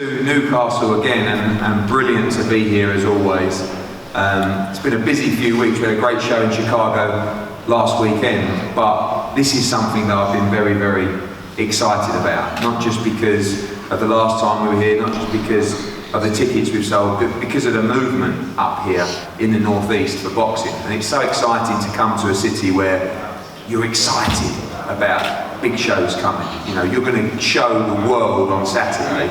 To Newcastle again, and brilliant to be here as always. It's been a busy few weeks. We had a great show in Chicago last weekend, but this is something that I've been very, very excited about. Not just because of the last time we were here, not just because of the tickets we've sold, but because of the movement up here in the northeast for boxing. And it's so exciting to come to a city where you're excited about big shows coming. You know, you're going to show the world on Saturday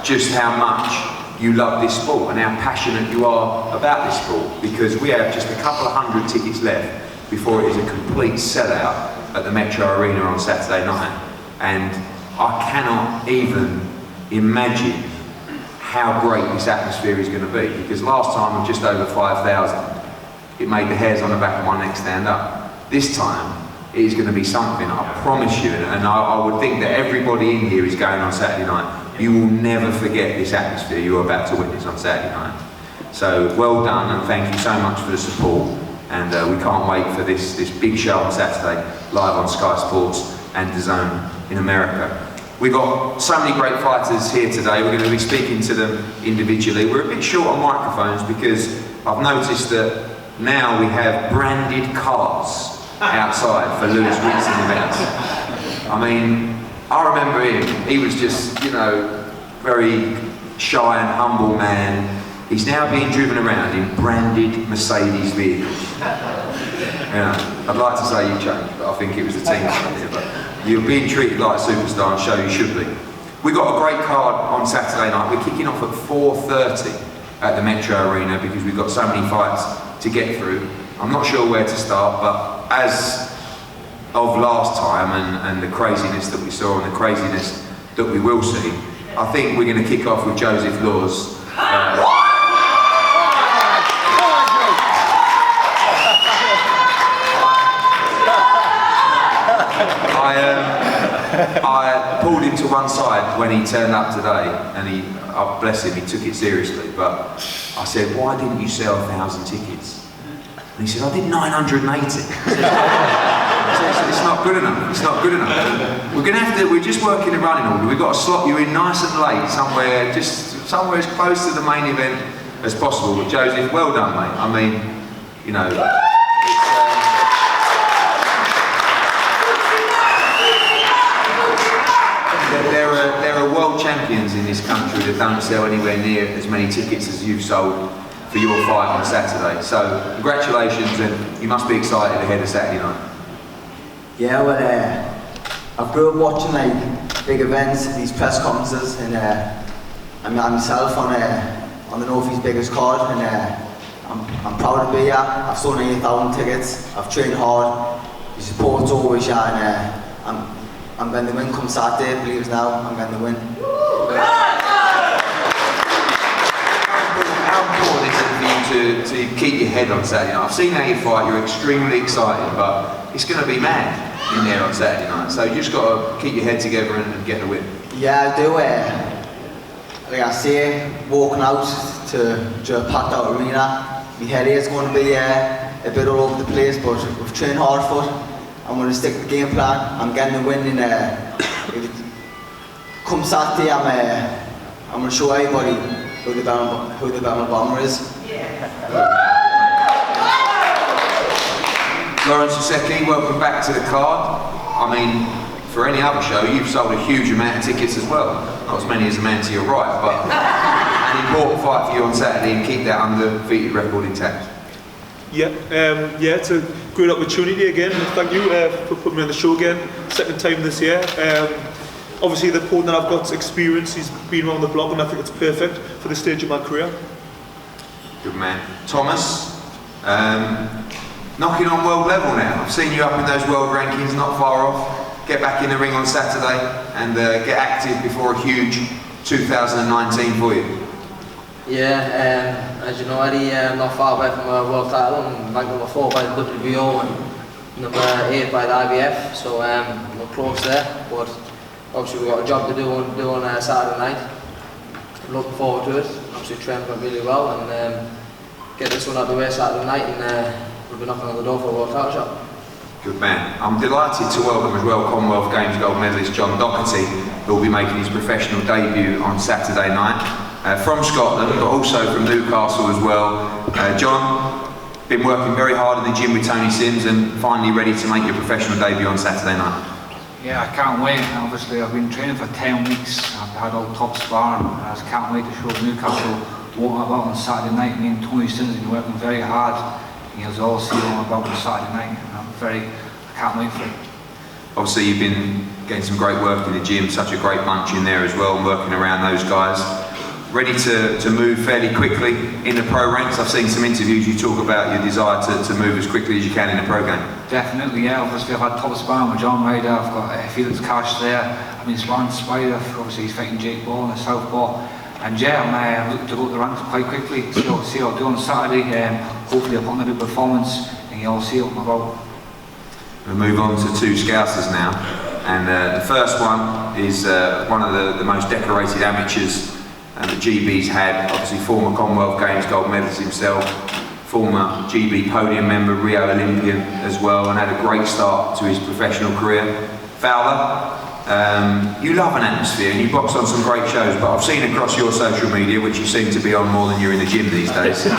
just how much you love this sport and how passionate you are about this sport, because we have just a couple of hundred tickets left before it is a complete sellout at the Metro Arena on Saturday night. And I cannot even imagine how great this atmosphere is going to be, because last time with just over 5,000 it made the hairs on the back of my neck stand up. This time it is going to be something, I promise you, and I would think that everybody in here is going on Saturday night. You will never forget this atmosphere you're about to witness on Saturday night. So well done, and thank you so much for the support, and we can't wait for this big show on Saturday, live on Sky Sports and DAZN in America. We've got so many great fighters here today. We're going to be speaking to them individually. We're a bit short on microphones because I've noticed that now we have branded cars outside for Lewis Ritson events. I mean, I remember him. He was just, you know, very shy and humble man. He's now being driven around in branded Mercedes vehicles. Yeah, I'd like to say you changed, but I think it was the team here. But you're being treated like a superstar, and show you should be. We've got a great card on Saturday night. We're kicking off at 4:30 at the Metro Arena because we've got so many fights to get through. I'm not sure where to start, but as of last time and the craziness that we saw and the craziness that we will see, I think we're going to kick off with Joseph Laws. I pulled him to one side when he turned up today, and oh, bless him, he took it seriously, but I said, why didn't you sell 1,000 tickets? And he said, I did 980. It's not good enough, it's not good enough. We're going to have to, we're just working a running order. We've got to slot you in nice and late, somewhere as close to the main event as possible. But Joseph, well done, mate. I mean, you know, there are world champions in this country that don't sell anywhere near as many tickets as you've sold for your fight on Saturday. So congratulations, and you must be excited ahead of Saturday night. Yeah, well, I grew up watching like big events, these press conferences, and I'm myself on the Northeast biggest card, and I'm proud to be here. I've sold 8,000 tickets. I've trained hard. The support's always here, and I'm going to win come Saturday. Believe it now, I'm going to win. How important is it for you to keep your head on Saturday night? I've seen how you fight. You're extremely excited, but it's going to be mad in there on Saturday night. So you just got to keep your head together and get the win. Yeah, I do. Like I say, walking out to a packed out arena, my head is going to be a bit all over the place, but we've trained hard for it. I'm going to stick to the game plan. I'm getting the win in come Saturday. I'm going to show everybody who the Bama Bomber is. Lawrence Osecki, welcome back to the card. I mean, for any other show, you've sold a huge amount of tickets as well. Not as many as the man to your right, but an important fight for you on Saturday, and keep that undefeated record intact. Yeah, it's a great opportunity again. Thank you for putting me on the show again, second time this year. Obviously the opponent that I've got experience, he's been around the block, and I think it's perfect for this stage of my career. Good man. Thomas, knocking on world level now. I've seen you up in those world rankings, not far off. Get back in the ring on Saturday and get active before a huge 2019 for you. Yeah, as you know, Eddie, I'm not far away from a world title. I'm ranked number 4 by the WBO and number 8 by the IBF, so we're close there. But obviously we've got a job to do on Saturday night. I'm looking forward to it. Obviously trained really well, and get this one out of the way Saturday night, and we'll be knocking on the door for a world title shot. Good man. I'm delighted to welcome as well Commonwealth Games gold medalist John Doherty, who will be making his professional debut on Saturday night. From Scotland, but also from Newcastle as well. John, been working very hard in the gym with Tony Sims and finally ready to make your professional debut on Saturday night. Yeah, I can't wait. Obviously, I've been training for 10 weeks. I've had all top sparring, and I just can't wait to show Newcastle what I'm about on Saturday night. Me and Tony Sims have been working very hard. You guys all see what I'm about on Saturday night, and I can't wait for it. Obviously, you've been getting some great work in the gym, such a great bunch in there as well, and working around those guys. Ready to move fairly quickly in the pro ranks. I've seen some interviews you talk about your desire to move as quickly as you can in the pro game. Definitely, yeah. Obviously, I've had top sparring with John Ryder. I've got Felix Cash there. I've been sparring Spider. Obviously, he's fighting Jake Ball in the southpaw. And yeah, I'm looking to go up the ranks quite quickly. See how I do on Saturday. Hopefully, I'll put on a good performance, and you'll see what I'm about. We'll move on to two Scousers now. And the first one is one of the most decorated amateurs that GB's had, obviously former Commonwealth Games gold medalist himself, former GB podium member, Rio Olympian as well, and had a great start to his professional career. Fowler, you love an atmosphere and you box on some great shows, but I've seen across your social media, which you seem to be on more than you're in the gym these days, you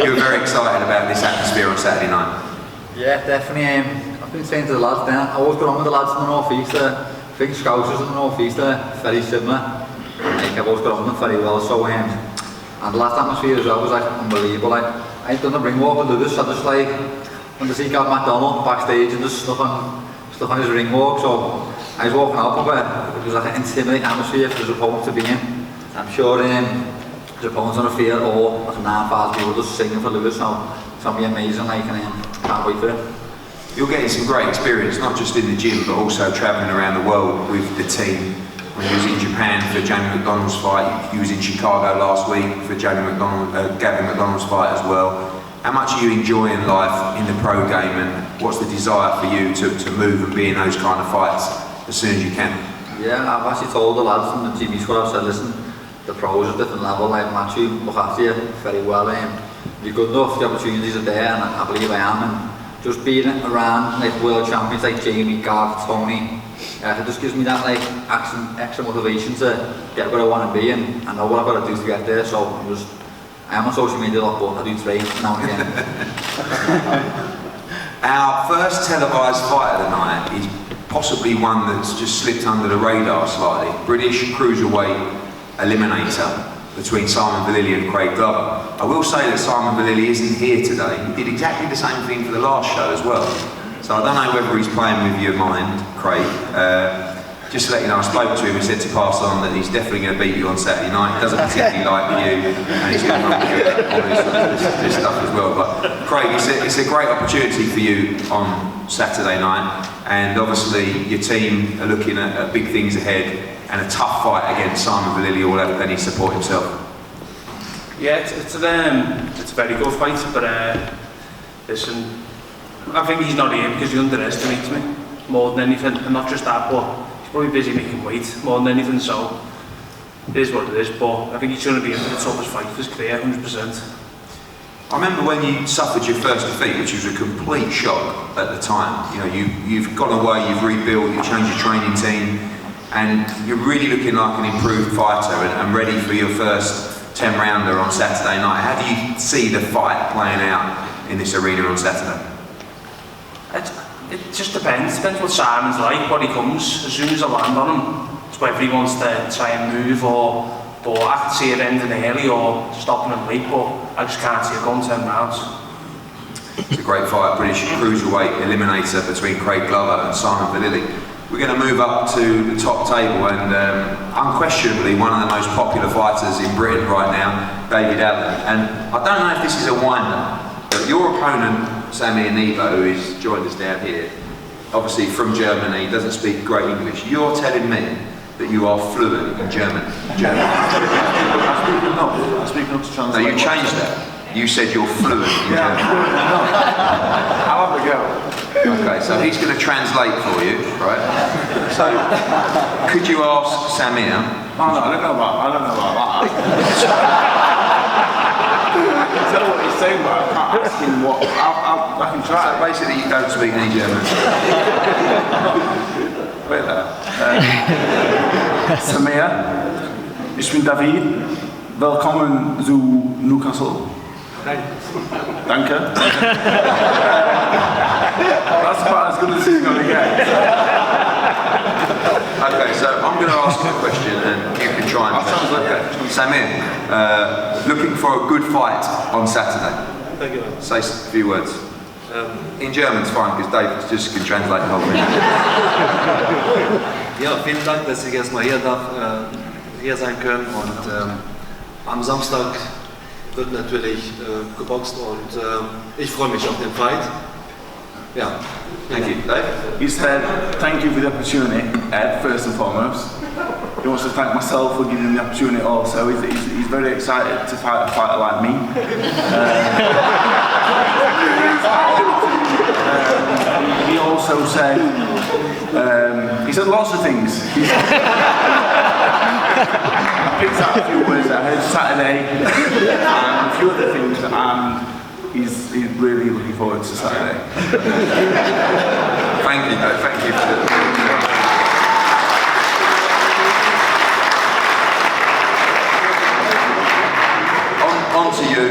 were very excited about this atmosphere on Saturday night. Yeah, definitely. I've been saying to the lads then, I always got on with the lads in the North East. I think Scousers in the North East are very similar. I've always got on with them very well, so and the last atmosphere as well was like unbelievable. I'd done a ring walk with Lewis, I just like when to see Gav McDonald backstage and just stuff on his ring walk, so I was walking out of it. It was like an intimidating atmosphere for his opponent to be in. I'm sure his opponent's on the field or 9,000 people just singing for Lewis, so it's going to be amazing, like, and can't wait for it. You're getting some great experience, not just in the gym, but also travelling around the world with the team. When you was in Japan for Jamie McDonald's fight, you was in Chicago last week for Gavin McDonald's fight as well. How much are you enjoying life in the pro game, and what's the desire for you to move and be in those kind of fights as soon as you can? Yeah, I've actually told the lads from the GB squad, I've said, listen, the pros are a different level, like Matthew, look after you very well. You're good enough, the opportunities are there, and I believe I am. And just being around like world champions like Jamie, Gav, Tony, it just gives me that like extra motivation to get where I want to be, and I know what I've got to do to get there. So I am on social media a lot, but I do train now and again. Our first televised fight of the night is possibly one that's just slipped under the radar slightly. British Cruiserweight eliminator between Simon Vallily and Craig Glover. I will say that Simon Vallily isn't here today. He did exactly the same thing for the last show as well. So I don't know whether he's playing with your mind, Craig. Just to let you know, I spoke to him and said to pass on that he's definitely going to beat you on Saturday night. He doesn't particularly like you, and he's going to run you all this stuff as well. But Craig, it's a great opportunity for you on Saturday night, and obviously your team are looking at big things ahead and a tough fight against Simon Vallily, who will have plenty of support himself. Yeah, it's a very good fight, but listen, I think he's not here because he underestimates me more than anything, and not just that, but he's probably busy making weight more than anything, so it is what it is. But I think he's going to be in for the toughest fight of his career, 100%. I remember when you suffered your first defeat, which was a complete shock at the time. You know, you've gone away, you've rebuilt, you've changed your training team, and you're really looking like an improved fighter and ready for your first 10-rounder on Saturday night. How do you see the fight playing out in this arena on Saturday? It just depends what Simon's like, what he comes. As soon as I land on him, it's whether he wants to try and move but I can see it ending early or stopping him late, but I just can't see it going 10 rounds. It's a great fight, British Cruiserweight eliminator between Craig Glover and Simon Vallily. We're going to move up to the top table, and unquestionably one of the most popular fighters in Britain right now, David Allen. And I don't know if this is a wind-up, but your opponent, Samir Nebo, who is joined us down here, obviously from Germany, doesn't speak great English. You're telling me that you are fluent in German. I'm speaking up to translate. No, you changed that. You said you're fluent in German. I'll have a go. Okay, so he's going to translate for you, right? So, could you ask Samir? I don't know about that. I can tell what he's saying, but I ask him what. I can try. So basically, you don't speak any German. Wait there. Samir, ich bin David. Willkommen zu Newcastle. Danke. That's about as good as it's going to get. Okay, so I'm going to ask you a question and you can try and... That sounds like it. Samir, looking for a good fight on Saturday. Thank you. Say a few words. In German is fine, because Dave just can translate the whole thing. Ja, vielen Dank, dass ich erstmal hier sein können und am Samstag wird natürlich geboxt und ich freue mich auf den Fight. Ja. Thank you. Dave? He said, thank you for the opportunity, Ed, first and foremost. He wants to thank myself for giving him the opportunity also. He's very excited to fight a fighter like me. He also said, he said lots of things. I picked out a few words that I heard Saturday and a few other things, and he's really looking forward to Saturday. Thank you, Dave. Thank you for the... On to you.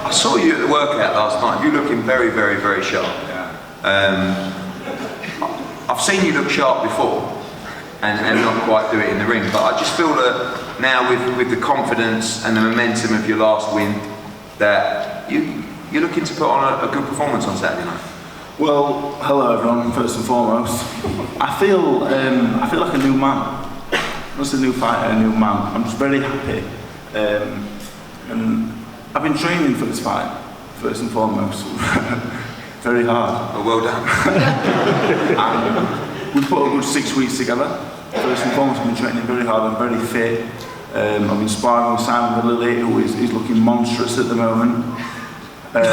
I saw you at the workout last night. You're looking very, very, very sharp. I've seen you look sharp before and not quite do it in the ring, but I just feel that now with the confidence and the momentum of your last win, that you're looking to put on a good performance on Saturday night. Well, hello everyone, first and foremost. I feel like a new man. Just a new fighter, a new man. I'm just very happy. And I've been training for this fight, first and foremost, very hard. Oh, well done. And we put a good 6 weeks together. First and foremost, I've been training very hard, I'm very fit. I've been sparring with Simon Lily, who is looking monstrous at the moment. I've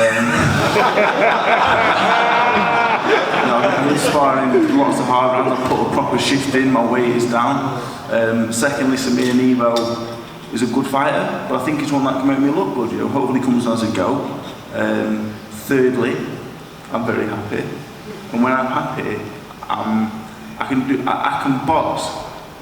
been sparring with lots of hard rounds, I've put a proper shift in, my weight is down. Secondly, Samir Nevo is a good fighter, but I think he's one that can make me look good, hopefully comes as a go. Thirdly, I'm very happy, and when I'm happy, I can box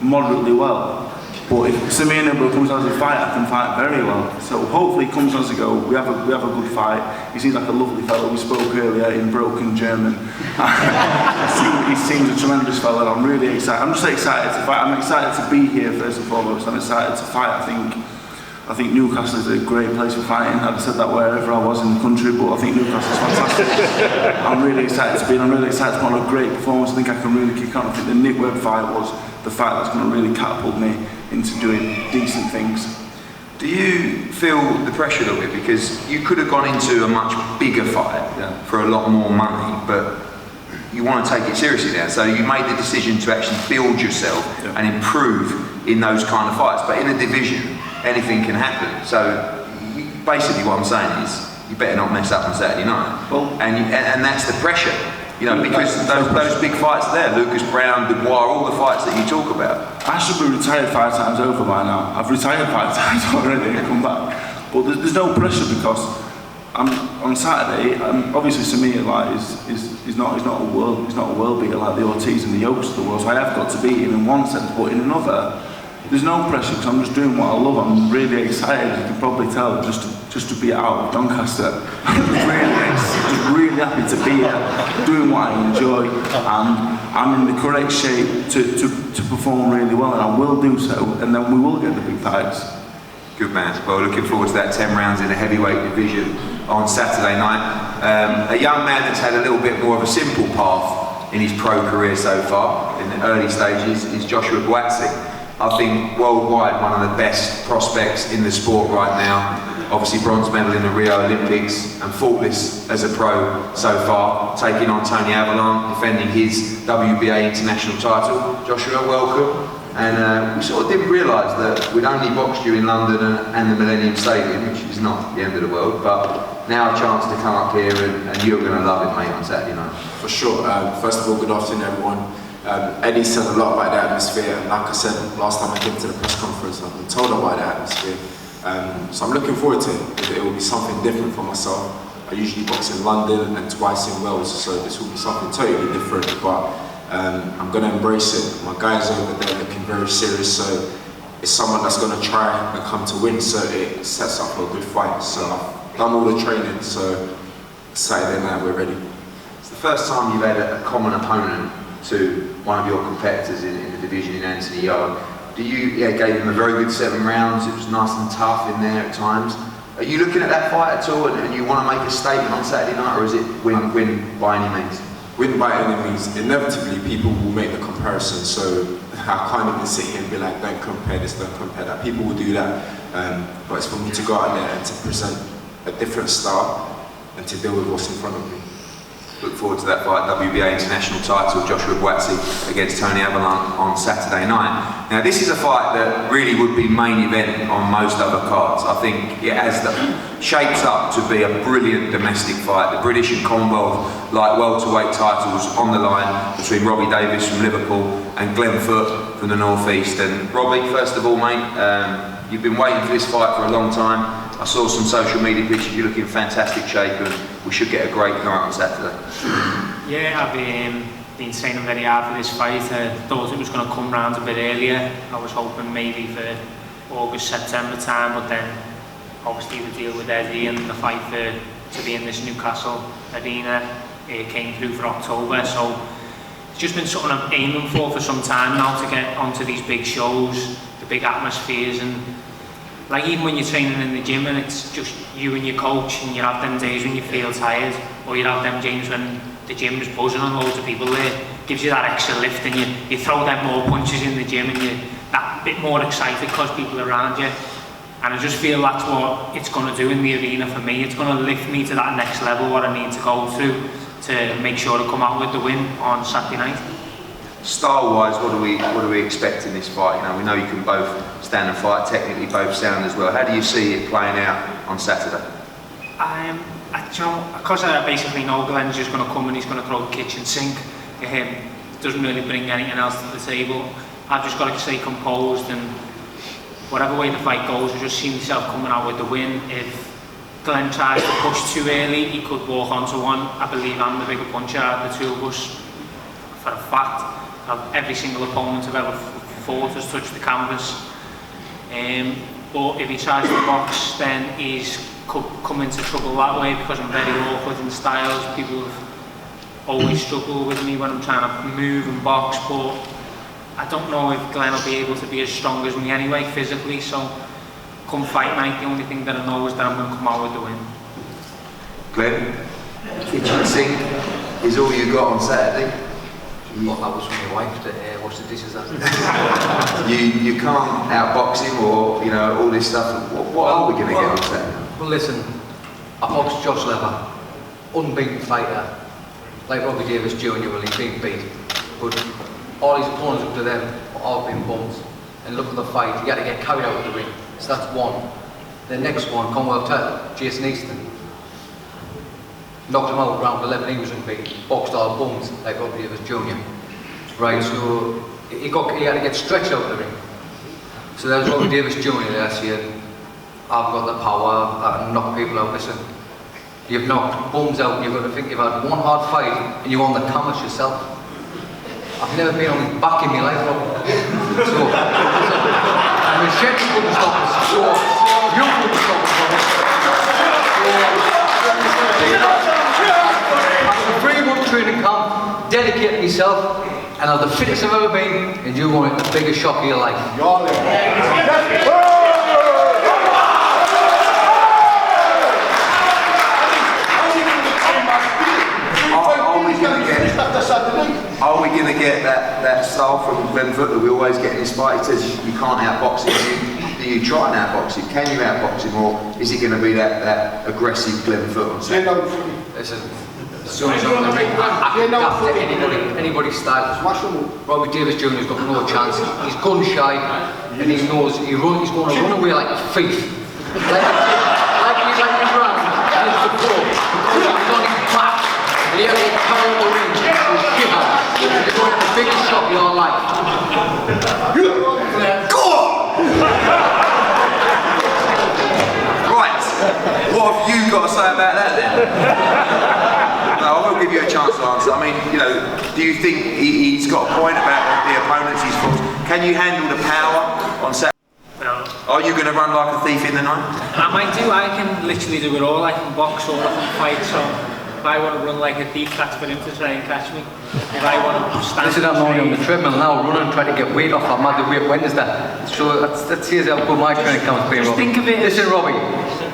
moderately well, but if Samir Nevo comes as a fight, I can fight very well. So hopefully he comes as a go, we have a good fight. He seems like a lovely fellow, we spoke earlier in broken German. He seems a tremendous fellow, I'm really excited. I'm just excited to fight, I'm excited to be here first and foremost, I'm excited to fight. I think Newcastle is a great place for fighting. I've said that wherever I was in the country, but I think Newcastle is fantastic. I'm really excited to be, and I'm really excited to put on a great performance. I think I can really kick on. I think the Nick Webb fight was the fight that's going to really catapult me into doing decent things. Do you feel the pressure a little bit? Because you could have gone into a much bigger fight for a lot more money, but you want to take it seriously now. So you made the decision to actually build yourself and improve in those kind of fights. But in a division, anything can happen. So basically what I'm saying is you better not mess up on Saturday night. Well, and that's the pressure, because those big fights there, Lucas Brown, Dubois, all the fights that you talk about. I should be retired 5 times over by now. I've retired 5 times already and come back. But there's no pressure because I'm on Saturday. Obviously Samir is not a world beater like the Ortiz and the Yokes of the world. So I have got to beat him in one sense, but in another, there's no pressure because I'm just doing what I love. I'm really excited, you can probably tell, just to be out of Doncaster. I'm just really happy to be here, doing what I enjoy, and I'm in the correct shape to perform really well, and I will do so, and then we will get the big fights. Good man. Well, looking forward to that 10 rounds in the heavyweight division on Saturday night. A young man that's had a little bit more of a simple path in his pro career so far, in the early stages, is Joshua Buatsi. I think worldwide one of the best prospects in the sport right now. Obviously bronze medal in the Rio Olympics and faultless as a pro so far, taking on Tony Avalon, defending his WBA international title. Joshua, welcome. And we sort of didn't realise that we'd only boxed you in London and the Millennium Stadium, which is not the end of the world, but now a chance to come up here and you're going to love it, mate, on Saturday night. For sure. First of all, good afternoon, everyone. Eddie said a lot about the atmosphere, and like I said last time I came to the press conference, I've been told about the atmosphere. So I'm looking forward to it. It will be something different for myself. I usually box in London and twice in Wales, so this will be something totally different, but I'm going to embrace it. My guys over there looking very serious, so it's someone that's going to try and come to win, so it sets up for a good fight. So I've done all the training, so Saturday night we're ready. It's the first time you've had a common opponent to one of your competitors in the division in Anthony Yard. You gave him a very good 7 rounds, it was nice and tough in there at times. Are you looking at that fight at all and you want to make a statement on Saturday night, or is it win by any means? Win by any means. Inevitably people will make the comparison, so I can't even sit here and be like, don't compare this, don't compare that. People will do that, but it's for me to go out there and to present a different style and to deal with what's in front of me. Look forward to that fight, WBA international title, Joshua Buatsi against Tony Avalon on Saturday night. Now this is a fight that really would be main event on most other cards. I think it shapes up to be a brilliant domestic fight. The British and Commonwealth light welterweight titles on the line between Robbie Davies from Liverpool and Glenn Foote from the North East. And Robbie, first of all mate, you've been waiting for this fight for a long time. I saw some social media pictures, you look in fantastic shape and we should get a great night on Saturday. Yeah, I've been training very hard for this fight. I thought it was going to come round a bit earlier. I was hoping maybe for August, September time, but then obviously the deal with Eddie and the fight to be in this Newcastle arena came through for October. So it's just been something I'm aiming for some time now, to get onto these big shows, the big atmospheres, and like even when you're training in the gym and it's just you and your coach and you have them days when you feel tired, or you have them games when the gym is buzzing and loads of people there, gives you that extra lift and you throw them more punches in the gym and you're that bit more excited because people are around you. And I just feel that's what it's going to do in the arena for me. It's going to lift me to that next level, what I need to go through to make sure to come out with the win on Saturday night. Style-wise, what do we expect in this fight? You know, we know you can both stand and fight, technically both sound as well. How do you see it playing out on Saturday? Because I basically know Glenn's just going to come and he's going to throw the kitchen sink. Doesn't really bring anything else to the table. I've just got to stay composed, and whatever way the fight goes, I just see myself coming out with the win. If Glenn tries to push too early, he could walk onto one. I believe I'm the bigger puncher out of the two of us, for a fact. Every single opponent I've ever fought has touched the canvas. But if he tries to box, then he's could come into trouble that way, because I'm very awkward in styles. People have always struggled with me when I'm trying to move and box, but I don't know if Glenn will be able to be as strong as me anyway, physically. So come fight night, the only thing that I know is that I'm going to come out with the win. Glenn, kitchen sink is all you got on Saturday? Well, that was from your wife to wash the dishes after. you can't outbox him, or you know, all this stuff. What are we going to get on Saturday? Well, listen, I boxed Josh Lever, unbeaten fighter, like Robbie Davis Jr. Well, he's been beat, but all his opponents up to them have all been bums. And look at the fight, he had to get carried out of the ring. So that's one. The next one, Commonwealth title, Jason Easton. Knocked him out round 11, he was unbeaten. Boxed all bums, like Robbie Davis Jr. Right, so he had to get stretched out of the ring. So there's Robbie Davis Jr. there saying, I've got the power, I can knock people out. Listen, you've knocked bums out and you've got to think you've had one hard fight and you won the canvas yourself. I've never been on his back in my life, Robbie. So, and the shit couldn't stop us, so you couldn't stop us, Robbie. After a 3-month training camp, dedicated myself, and I'm the fittest I've ever been, and you want the biggest shock of your life. Are we going to get that style from Glenn Foote that we always get in this fight? He says you can't outbox him. Do you try and outbox him? Can you outbox him, or is it going to be that aggressive Glenn Foote on Saturday? Listen, as soon as I'm in the ring, I can adapt to anybody's style. Robbie Davis Jr. has got no chance. He's gun shy, and he knows he's going to run away like a thief. Like he's like his round, and he's the pro, because he's on his back, and he has to carry on the ring. You're going to have the biggest shot of your life. Go on! what have you got to say about that then? No, I will give you a chance to answer. I mean, you know, do you think he's got a point about the opponents he's fought? Can you handle the power on Saturday? Well, Are you going to run like a thief in the night? I might do. I can literally do it all. I can box or I can fight. So if I want to run like a thief, that's for him to try and catch me. If I want to stand. Listen, I'm only on the treadmill now, running, trying to get weight off. I'm at the weight Wednesday. So that says how good my training comes being. Just think of it. Listen, Robbie,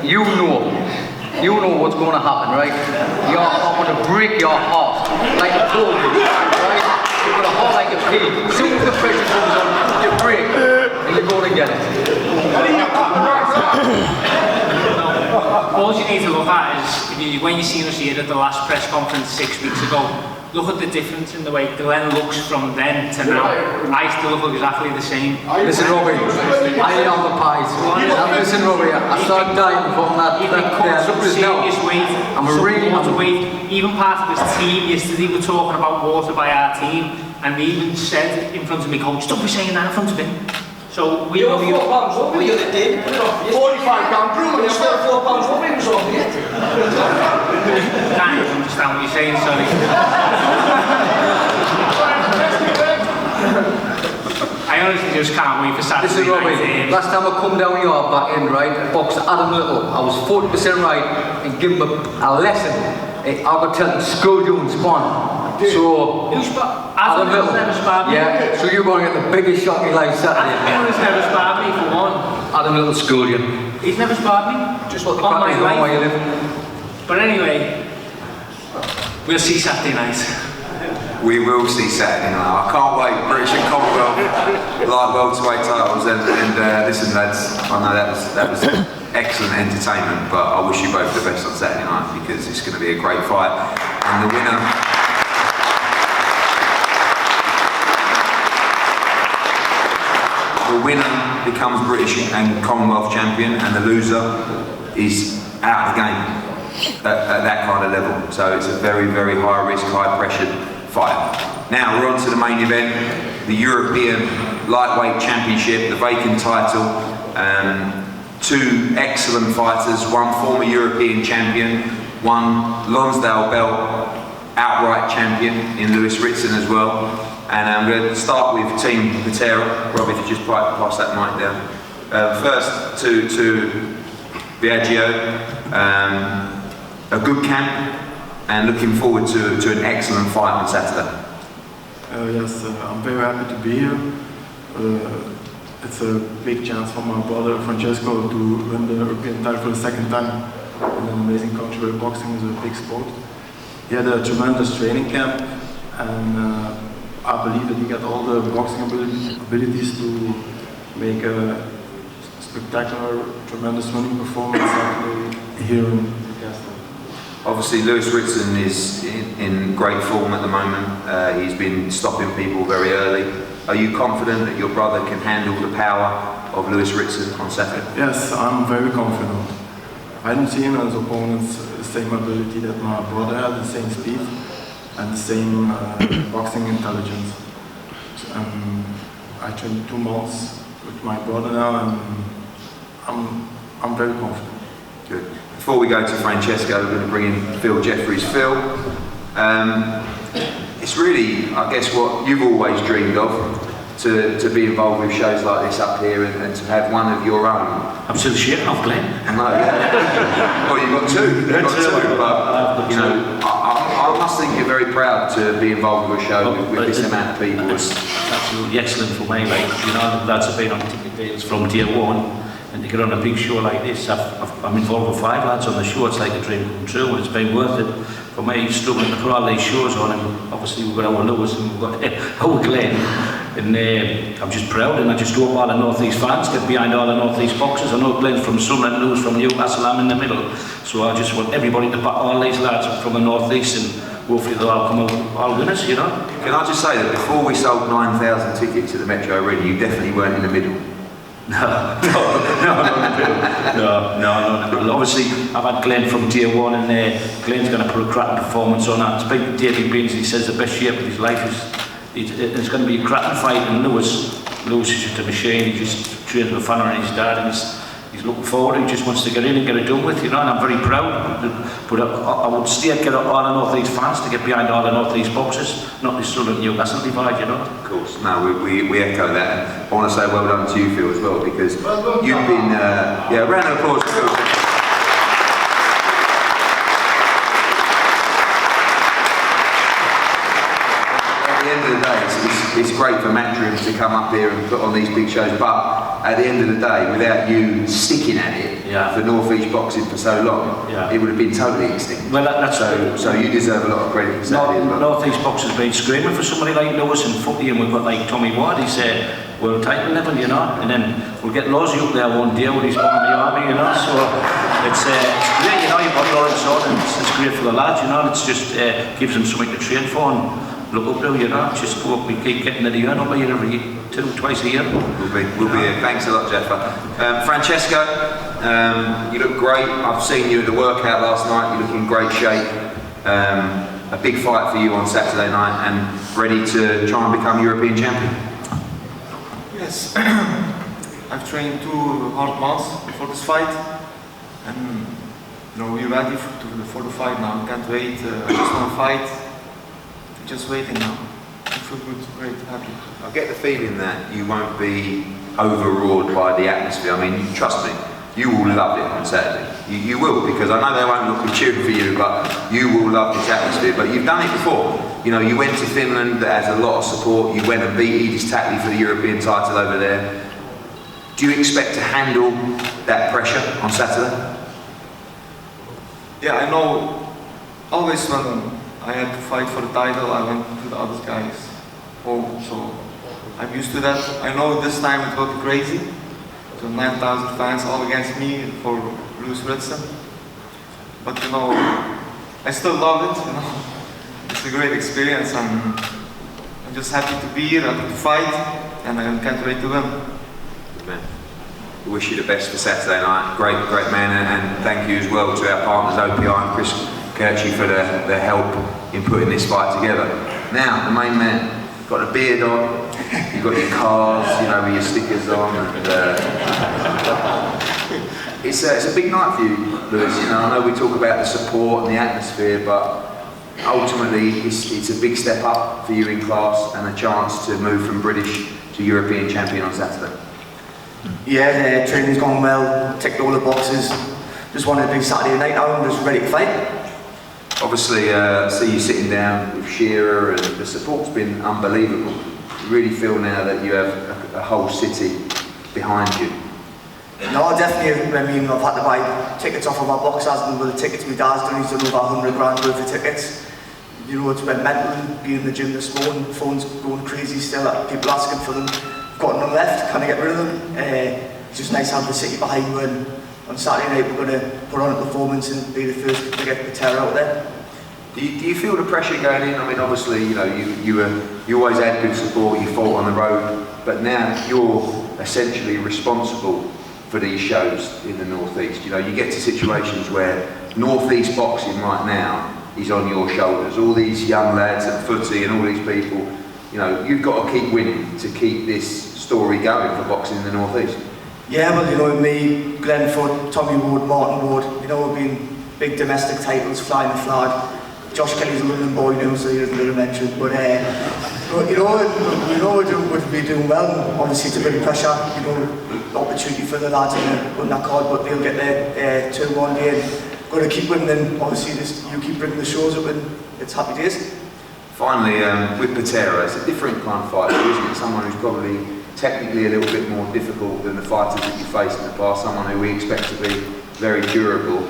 you know what's going to happen, right? I'm going to break your heart like a told you, right? You've got a heart like a pea. As soon as the pressure comes on, you break and you're going to get it. All you need to look at is when you seen us here at the last press conference 6 weeks ago. Look at the difference in the way Glenn looks from then to now. I still look exactly the same. Listen, Robbie, I am the pies. Listen, Robbie, I started dying from that. Serious weight. I'm a really water weight. Even part of his team yesterday were talking about water by our team, and they even said in front of me, coach, don't be saying that in front of him. So we were 4 pounds over the other day. 45 pound room and you're still 4 pounds over him over yet. Can't even understand what you're saying, sorry. I honestly just can't wait for Saturday. Listen, Robbie, last time I come down your back end, right, boxed Adam Little, I was 40% right and give him a lesson. I would tell him, school you and spawn. So, Adam Little's never sparred me. Yeah, so you're going to get the biggest shot in your life Saturday. Adam Little's never sparred me for one. Adam Little schooled you. He's never sparred me. Just what the on crack is, my life. where you live. But anyway, we'll see Saturday night. We will see Saturday night. I can't wait. British and Commonwealth light welterweight titles, and listen, lads, I know that was excellent entertainment, but I wish you both the best on Saturday night because it's going to be a great fight, and the winner. The winner becomes British and Commonwealth champion, and the loser is out of the game at that kind of level. So it's a very, very high risk, high pressured fight. Now we're on to the main event, the European Lightweight Championship, the vacant title. Two excellent fighters, one former European champion, one Lonsdale belt outright champion in Lewis Ritson as well. And I'm going to start with Team Patera. Rob, if you just pass that mic down. First to Biagio, a good camp and looking forward to an excellent fight on Saturday. Yes, I'm very happy to be here. It's a big chance for my brother Francesco to win the European title for the second time in an amazing country where boxing is a big sport. He had a tremendous training camp, and I believe that he got all the boxing abilities to make a spectacular, tremendous winning performance here in Newcastle. Obviously, Lewis Ritson is in great form at the moment. He's been stopping people very early. Are you confident that your brother can handle the power of Lewis Ritson on Saturday? Yes, I'm very confident. I didn't see him as opponents the same ability that my brother had, the same speed and the same boxing intelligence. I trained 2 months with my brother now, and I'm very confident. Good. Before we go to Francesco, we're going to bring in Phil Jeffries. Phil, it's really, I guess, what you've always dreamed of, to be involved with shows like this up here and to have one of your own. I'm still shitting off Glenn. No, yeah. Well, you've got two. But you know, I must think you're very proud to be involved with a show with this amount of people. It's absolutely excellent for me, like, you know, the lads have been on ticket deals from day one. And to get on a big show like this, I'm involved with 5 lads on the show. It's like a dream come true, and it's been worth it for me struggling to put all these shows on. And obviously we've got our Lewis and we've got our Glenn, and I'm just proud, and I just hope all the North East fans get behind all the North East boxers. I know Glenn's from Sunderland, Lewis from Newcastle, I'm in the middle, so I just want everybody to back all these lads from the North East, and hopefully they'll all come out all winners, you know. Can I just say that before we sold 9,000 tickets to the Metro Arena, you definitely weren't in the middle. No. Obviously, I've had Glenn from day one, and Glenn's going to put a cracking performance on that. It's been David Beans, he says the best shape of his life is it's going to be a cracking fight, and Lewis is just a machine. He just trains with Fanner and his dad, and he's looking forward, he just wants to get in and get it done with, you know, and I'm very proud. But I would still get all the North East fans to get behind all the North East boxers, not this sort of Newcastle divide, you know. Of course, no, we echo that. And I want to say well done to you, Phil, as well, because you've been, yeah, round of applause for Phil. At the end of the day, it's great for Matchroom to come up here and put on these big shows, but at the end of the day, without you sticking at it for North East boxing for so long, it would have been totally extinct. Well, that's so you deserve a lot of credit for that. North East boxers been screaming for somebody like Lewis and footy, and we've got like Tommy Ward, he's world title level, you know, and then we'll get Lozzie up there one day with his army, you know, so it's great, you know, you've got Lawrence on, and it's great for the lads, you know, and it's just gives them something to train for and look up to, you know, just go up, we keep getting to the urn over here every twice a year. We'll be here. Thanks a lot, Jeff. Francesco, you look great. I've seen you at the workout last night. You look in great shape. A big fight for you on Saturday night, and ready to try and become European champion. Yes, I've trained 2 hard months before this fight, and you know, we're ready for the fight now. Can't wait. I just want to fight. Just waiting now. I feel good, great, happy. I get the feeling that you won't be overawed by the atmosphere. I mean, trust me, you will love it on Saturday. You will, because I know they won't be cheering for you, but you will love this atmosphere. But you've done it before. You know, you went to Finland, that has a lot of support. You went and beat Edis Tatley for the European title over there. Do you expect to handle that pressure on Saturday? Yeah, I know. Always when I had to fight for the title, I went to the other guys home, so I'm used to that. I know this time it will be crazy. So 9,000 fans all against me for Lewis Ritson. But you know, I still love it, you know. It's a great experience, and I'm just happy to be here, happy to fight, and I can't wait to win. Good man. We wish you the best for Saturday night. Great man, and thank you as well to our partners OPI and Chris Kirchie for their help in putting this fight together. Now, the main man, you've got a beard on, you've got your cars, you know, with your stickers on, and it's a big night for you, Lewis. You know, I know we talk about the support and the atmosphere, but ultimately it's a big step up for you in class and a chance to move from British to European champion on Saturday. Yeah, the training's gone well, ticked all the boxes. Just wanted a big Saturday night now, I'm just ready to fight. Obviously, see you sitting down with Shearer, and the support's been unbelievable. You really feel now that you have a whole city behind you. No, definitely. I mean, I've had to buy tickets off of our boxers, and with the tickets my dad's done, he's done over 100 grand worth of tickets. You know, it's been mental being in the gym this morning, phones going crazy still, people asking for them. I've got none left, can I get rid of them? It's just nice to have the city behind you, and on Saturday night we're going to put on a performance and be the first to get Patera out there. Do you feel the pressure going in? I mean, obviously, you know, you always had good support, you fought on the road, but now you're essentially responsible for these shows in the North East. You know, you get to situations where North East boxing right now is on your shoulders. All these young lads at footy and all these people, you know, you've got to keep winning to keep this story going for boxing in the North East. Yeah, well, you know, me, Glenn Foot, Tommy Ward, Martin Ward, you know, we've been big domestic titles, flying the flag. Josh Kelly's a London boy now, so he doesn't really mention it, but you know, we'd be doing well. Obviously, it's a bit of pressure, you know, opportunity for the lads on that card, but they'll get their turn one day and got to keep winning, and obviously you keep bringing the shows up, and it's happy days. Finally, with Patera, it's a different kind of fighter, isn't it? Someone who's probably technically a little bit more difficult than the fighters that you faced in the past, someone who we expect to be very durable.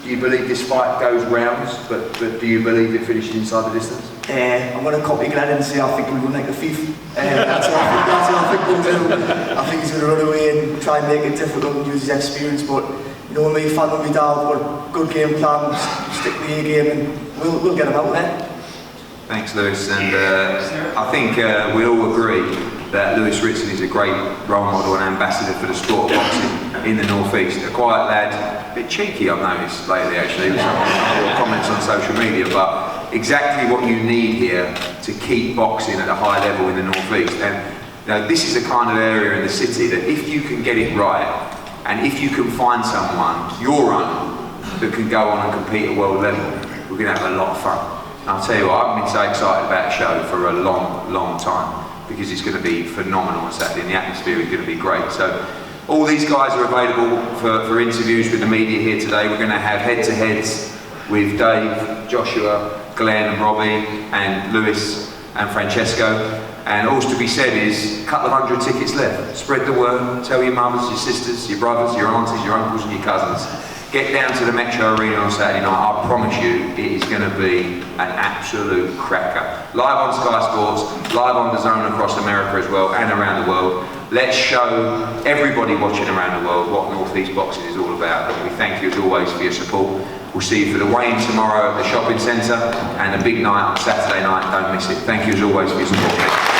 Do you believe this fight goes rounds, but do you believe it finishes inside the distance? I'm going to copy Glenn and say I think we'll run like a thief. That's what I think we'll do. I think he's going to run away and try and make it difficult and use his experience, but you know me, fan of me down, but good game plan, stick with the A game, and we'll get him out there. Thanks, Lewis, and I think we all agree that Lewis Ritson is a great role model and ambassador for the sport of boxing in the North East. A quiet lad, a bit cheeky I've noticed lately actually, with some comments on social media, but exactly what you need here to keep boxing at a high level in the North East. And you know, this is the kind of area in the city that if you can get it right And if you can find someone, your own, that can go on and compete at world level, we're going to have a lot of fun. And I'll tell you what, I've been so excited about the show for a long, long time, because it's going to be phenomenal on Saturday, and the atmosphere is going to be great. So all these guys are available for interviews with the media here today. We're going to have head-to-heads with Dave, Joshua, Glenn and Robbie, and Lewis and Francesco. And all to be said is, a couple of 100 tickets left. Spread the word, tell your mothers, your sisters, your brothers, your aunties, your uncles and your cousins. Get down to the Metro Arena on Saturday night. I promise you, it is going to be an absolute cracker. Live on Sky Sports, live on DAZN across America as well, and around the world. Let's show everybody watching around the world what North East Boxing is all about. And we thank you as always for your support. We'll see you for the weigh-in tomorrow at the shopping centre, and a big night on Saturday night. Don't miss it. Thank you as always for your support.